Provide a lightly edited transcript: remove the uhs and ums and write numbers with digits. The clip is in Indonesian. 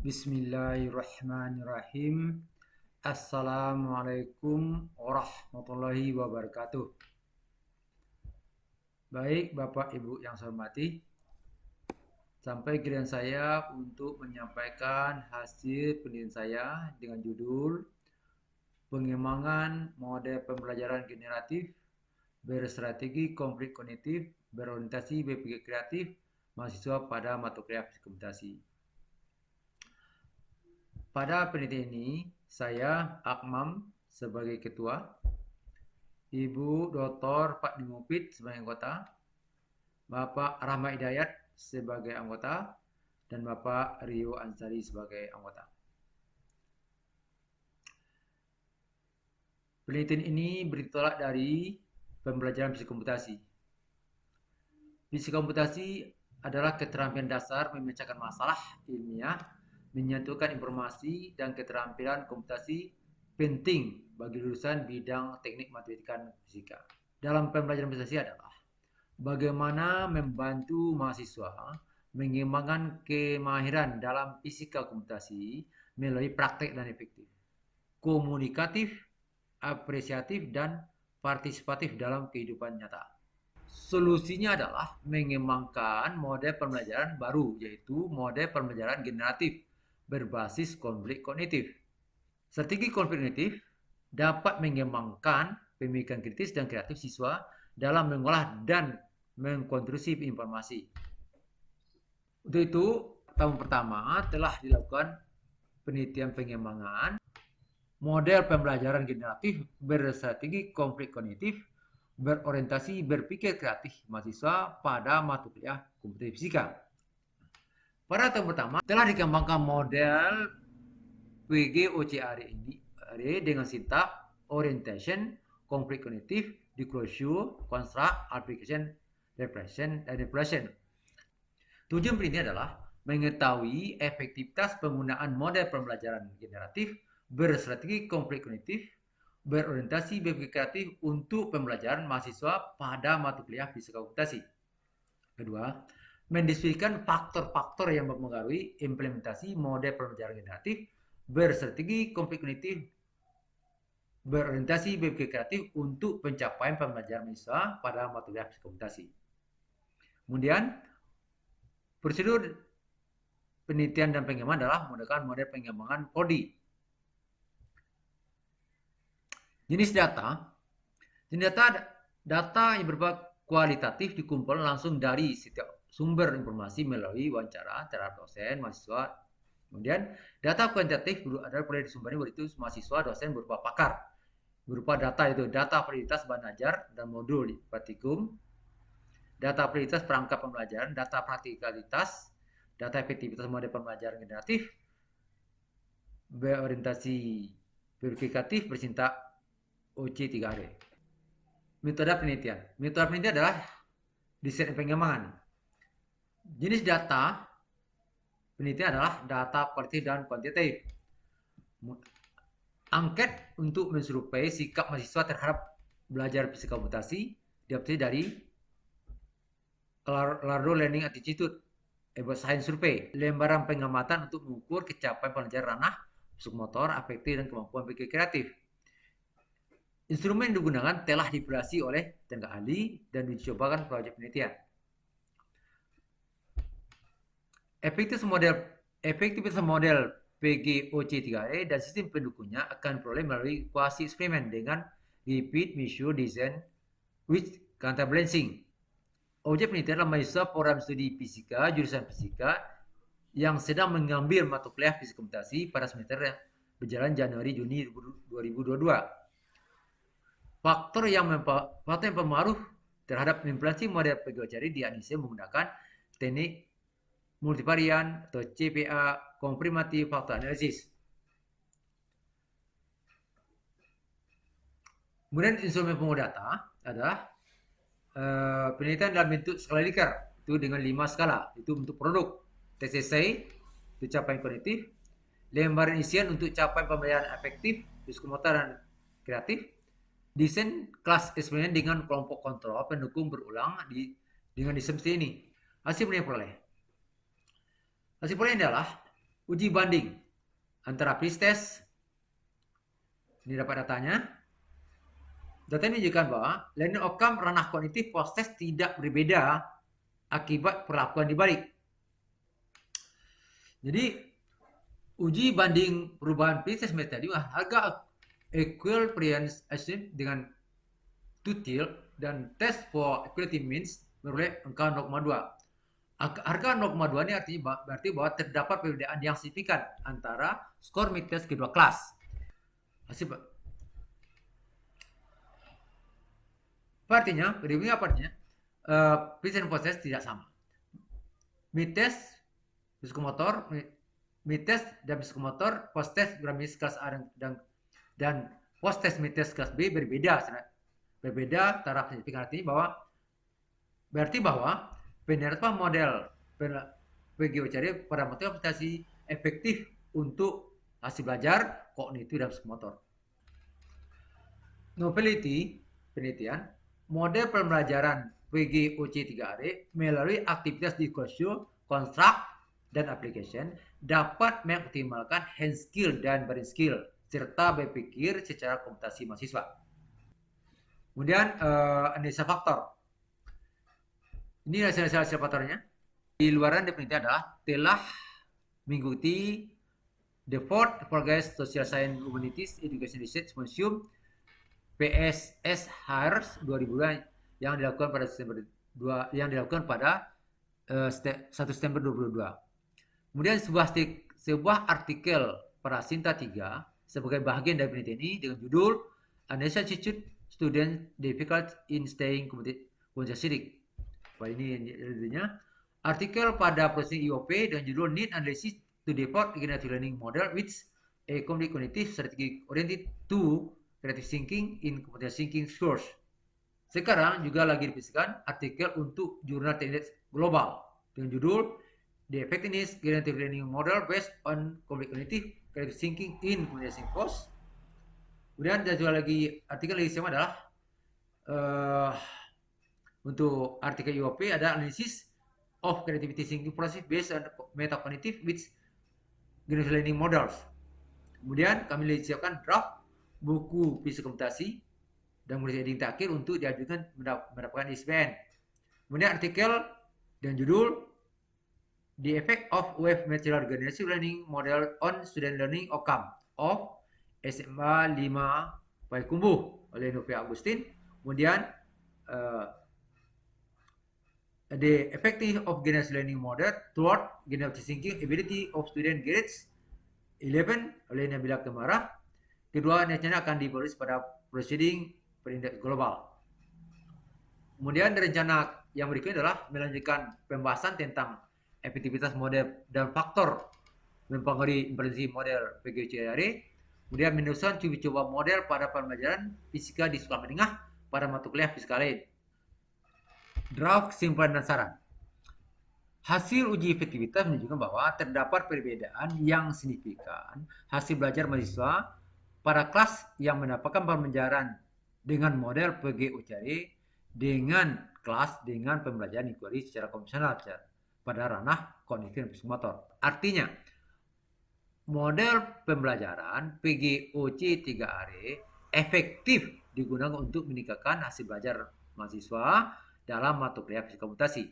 Bismillahirrahmanirrahim. Assalamualaikum warahmatullahi wabarakatuh. Baik, Bapak Ibu yang saya hormati, sampai giliran saya untuk menyampaikan hasil penelitian saya dengan judul Pengembangan Model Pembelajaran Generatif Berstrategi Konflik Kognitif Berorientasi berpikir kreatif mahasiswa pada mata kuliah komputasi. Pada penelitian ini, saya Akmam sebagai ketua, Ibu Dr. Fatni Mufid sebagai anggota, Bapak Rahmat Hidayat sebagai anggota, dan Bapak Rio Ansari sebagai anggota. Penelitian ini bertolak dari pembelajaran psikomputasi. Psikomputasi adalah keterampilan dasar memecahkan masalah ilmiah, menyatukan informasi, dan keterampilan komputasi penting bagi lulusan bidang teknik matematika dan fisika. Dalam pembelajaran psikomputasi adalah bagaimana membantu mahasiswa mengembangkan kemahiran dalam fisika komputasi melalui praktek dan efektif, komunikatif, apresiatif, dan partisipatif dalam kehidupan nyata. Solusinya adalah mengembangkan model pembelajaran baru, yaitu model pembelajaran generatif berbasis konflik kognitif. Strategi konflik kognitif dapat mengembangkan pemikiran kritis dan kreatif siswa dalam mengolah dan mengkonstruksi informasi. Untuk itu, tahun pertama telah dilakukan penelitian pengembangan model pembelajaran generatif berstrategi konflik kognitif berorientasi berpikir kreatif mahasiswa pada mata kuliah komputer fisika. Pada tahun pertama telah dikembangkan model PGOCR ini dengan sintak orientation, konflik kognitif, disclosure, construct, application, repression, dan manipulation. Tujuan penelitian adalah mengetahui efektivitas penggunaan model pembelajaran generatif berstrategi konflik kognitif berorientasi berpikir kreatif untuk pembelajaran mahasiswa pada mata kuliah fisika komputasi. Kedua, mendiskusikan faktor-faktor yang mempengaruhi implementasi model pembelajaran generatif berstrategi konflik kognitif berorientasi berpikir kreatif untuk pencapaian pembelajaran mahasiswa pada mata kuliah fisika komputasi. Kemudian, prosedur penelitian dan pengembangan adalah menggunakan model pengembangan PODI. Jenis data yang berupa kualitatif dikumpulkan langsung dari setiap sumber informasi melalui wawancara terhadap dosen, mahasiswa. Kemudian data kuantitatif adalah boleh disumbangkan begitu mahasiswa, dosen berupa pakar. Berupa data itu data validitas bahan ajar dan modul praktikum, data validitas perangkat pembelajaran, data praktikalitas, data efektivitas model pembelajaran generatif, berorientasi verifikatif bersintak OC3R. Metode penelitian. Metode penelitian adalah desain pengembangan. Jenis data penelitian adalah data kualitatif dan kuantitatif. Angket untuk menserupai sikap mahasiswa terhadap belajar fisika komputasi didapat dari Colorado Learning Attitude About Science Survey, lembaran pengamatan untuk mengukur capaian pelajaran ranah psikomotor, afektif, dan kemampuan pikir kreatif. Instrumen yang digunakan telah dievaluasi oleh tenaga ahli dan dicobakan proyek penelitian. Efektivitas model PGOC3E dan sistem pendukungnya akan diperoleh melalui kuasi eksperimen dengan repeat measure design with counterbalancing. Objek penelitian adalah mahasiswa program studi fisika jurusan fisika yang sedang mengambil mata kuliah fisika komputasi pada semester yang berjalan Januari-Juni 2022. Faktor yang mempengaruhi terhadap implementasi model PGOCR dianalisis menggunakan teknik multivarian atau CPA, confirmative factor analysis. Kemudian instrumen pengukur data adalah penelitian dalam bentuk skala Likert, itu dengan 5 skala, itu untuk produk, TCC untuk capaian kognitif, lembaran isian untuk capaian pembelajaran efektif, psikomotor dan kreatif, desain kelas eksperimen dengan kelompok kontrol pendukung berulang dengan desain seperti ini. Hasil penelitian adalah Uji banding antara PISTES, ini dapat datanya. Data ini menunjukkan bahwa learning outcome ranah kognitif post-test tidak berbeda akibat perlakuan dibalik. Jadi, uji banding perubahan PISTES metode agak equivalence dengan tutil dan test for equality means memperoleh angka 0,2. Harga 0,2 ini artinya berarti bahwa terdapat perbedaan yang signifikan antara skor mid-test kedua kelas. Artinya, berikutnya apa artinya? Present post-test tidak sama. Mid-test psikomotor, mid-test dan psikomotor, post-test Gramis kelas A dan post-test mid-test kelas B berbeda taraf signifikan. Artinya berarti bahwa penerapan model PGOCR pada motivasi efektif untuk hasil belajar kognitif dan psikomotor. Novelty penelitian model pembelajaran PGOC3R melalui aktivitas diskursus, construct, dan application dapat mengoptimalkan hand skill dan brain skill serta berpikir secara komputasi mahasiswa. Kemudian analisa faktor. Ini hasil faktornya. Di luaran definisinya adalah telah mengikuti the Fourth Progress Social Science Humanities Education Research Consortium PSS HARS 2002 yang dilakukan pada 1 September 2022. Kemudian sebuah artikel Parasinta 3 sebagai bagian dari penelitian ini dengan judul Analysis Attitude Student Difficult in Staying Community. Ini judulnya. Artikel pada proses IOP dengan judul Need Analysis to Develop Cognitive Learning Model with a Cognitive Strategy Oriented to Creative Thinking in Computer Thinking Source. Sekarang juga lagi dipublikasikan artikel untuk jurnal teknik global dengan judul The Effectiveness Cognitive Learning Model Based on Cognitive Creative Thinking in Computer Thinking Course. Kemudian ada juga lagi artikel lagi sama adalah untuk artikel IOP ada Analysis of Creativity Thinking Process based on Metacognitive with Cognitive Learning Models. Kemudian kami siapkan draft buku psikomputasi dan menulis editing terakhir untuk diajukan mendapatkan ISBN. Kemudian artikel dan judul The Effect of Wave Material Organization Learning Model on Student Learning Outcome of SMA 5 Payakumbuh oleh Novia Agustin. Kemudian The Effective of General Learning Model toward General Thinking Ability of Student Grades 11 oleh Nabila Kemara. Kedua rencana akan dipublish pada Proceeding Perindeks Global. Kemudian rencana yang berikutnya adalah melanjutkan pembahasan tentang efektivitas model dan faktor mempengaruhi implementasi model PGOCR. Kemudian menyusun uji coba model pada pembelajaran fisika di sekolah menengah pada mata kuliah fisika lain. Draft kesimpulan dan saran. Hasil uji efektivitas menunjukkan bahwa terdapat perbedaan yang signifikan hasil belajar mahasiswa pada kelas yang mendapatkan pembelajaran dengan model PGOCR dengan kelas dengan pembelajaran inquiry secara konvensional pada ranah kognitif dan psikomotor. Artinya, model pembelajaran PGOC3R efektif digunakan untuk meningkatkan hasil belajar mahasiswa dalam mata kuliah psikomputasi.